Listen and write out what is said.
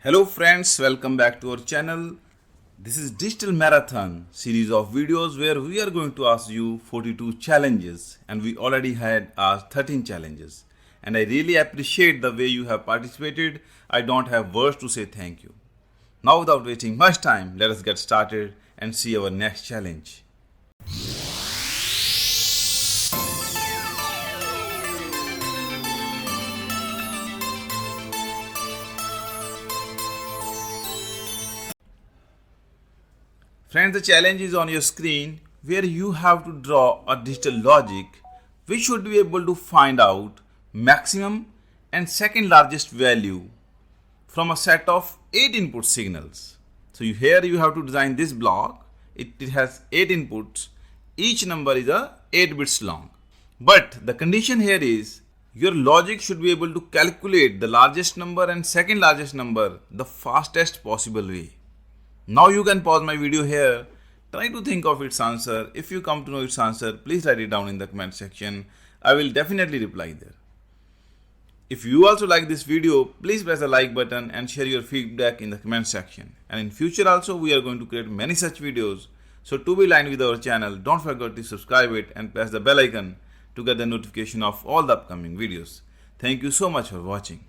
Hello friends, welcome back to our channel. This is Digital Marathon series of videos where we are going to ask you 42 challenges, and we already had asked 13 challenges. And I really appreciate the way you have participated. I don't have words to say thank you. Now without wasting much time, let us get started and see our next challenge. Friends, the challenge is on your screen where you have to draw a digital logic which should be able to find out maximum and second largest value from a set of 8 input signals. So here you have to design this block. It has 8 inputs. Each number is 8 bits long. But the condition here is your logic should be able to calculate the largest number and second largest number the fastest possible way. Now you can pause my video here, try to think of its answer. If you come to know its answer, please write it down in the comment section. I will definitely reply there. If you also like this video, please press the like button and share your feedback in the comment section. And in future also we are going to create many such videos. So to be aligned with our channel, don't forget to subscribe it and press the bell icon to get the notification of all the upcoming videos. Thank you so much for watching.